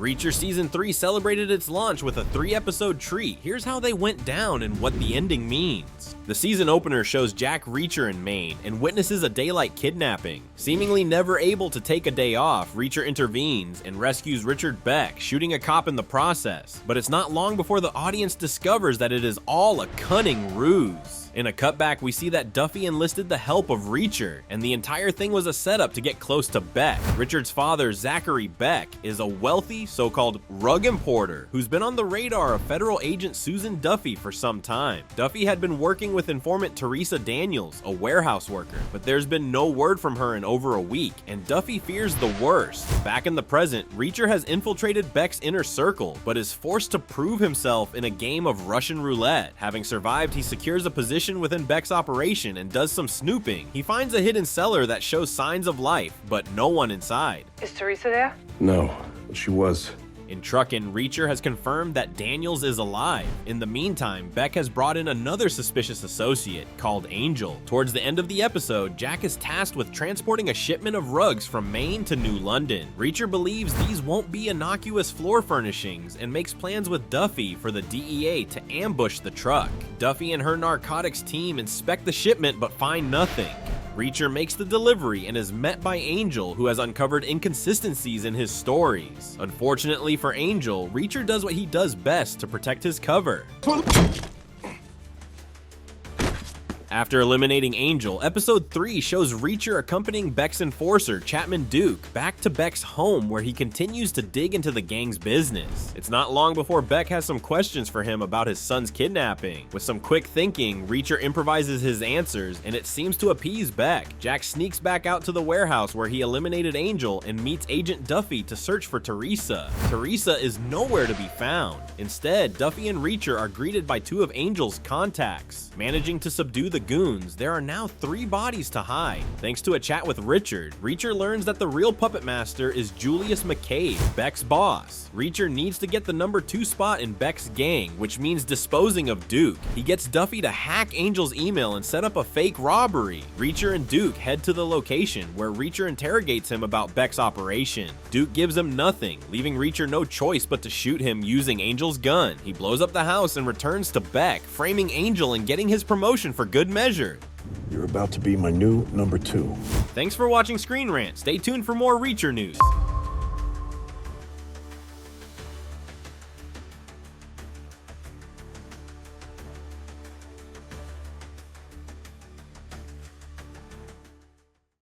Reacher Season 3 celebrated its launch with a 3-episode treat. Here's how they went down and what the ending means. The season opener shows Jack Reacher in Maine and witnesses a daylight kidnapping. Seemingly never able to take a day off, Reacher intervenes and rescues Richard Beck, shooting a cop in the process. But it's not long before the audience discovers that it is all a cunning ruse. In a cutback, we see that Duffy enlisted the help of Reacher, and the entire thing was a setup to get close to Beck. Richard's father, Zachary Beck, is a wealthy, so-called rug importer who's been on the radar of federal agent Susan Duffy for some time. Duffy had been working with informant Teresa Daniels, a warehouse worker, but there's been no word from her in over a week, and Duffy fears the worst. Back in the present, Reacher has infiltrated Beck's inner circle, but is forced to prove himself in a game of Russian roulette. Having survived, he secures a position within Beck's operation and does some snooping. He finds a hidden cellar that shows signs of life, but no one inside. Is Teresa there? No, but she was. In Truckin', Reacher has confirmed that Daniels is alive. In the meantime, Beck has brought in another suspicious associate, called Angel. Towards the end of the episode, Jack is tasked with transporting a shipment of rugs from Maine to New London. Reacher believes these won't be innocuous floor furnishings and makes plans with Duffy for the DEA to ambush the truck. Duffy and her narcotics team inspect the shipment but find nothing. Reacher makes the delivery and is met by Angel, who has uncovered inconsistencies in his stories. Unfortunately for Angel, Reacher does what he does best to protect his cover. After eliminating Angel, episode 3 shows Reacher accompanying Beck's enforcer, Chapman Duke, back to Beck's home where he continues to dig into the gang's business. It's not long before Beck has some questions for him about his son's kidnapping. With some quick thinking, Reacher improvises his answers, and it seems to appease Beck. Jack sneaks back out to the warehouse where he eliminated Angel and meets Agent Duffy to search for Teresa. Teresa is nowhere to be found. Instead, Duffy and Reacher are greeted by 2 of Angel's contacts. Managing to subdue the goons, there are now 3 bodies to hide. Thanks to a chat with Richard, Reacher learns that the real puppet master is Julius McCabe, Beck's boss. Reacher needs to get the number 2 spot in Beck's gang, which means disposing of Duke. He gets Duffy to hack Angel's email and set up a fake robbery. Reacher and Duke head to the location, where Reacher interrogates him about Beck's operation. Duke gives him nothing, leaving Reacher no choice but to shoot him using Angel's gun. He blows up the house and returns to Beck, framing Angel and getting his promotion for good measure. You're about to be my new number 2. Thanks for watching Screen Rant. Stay tuned for more Reacher news.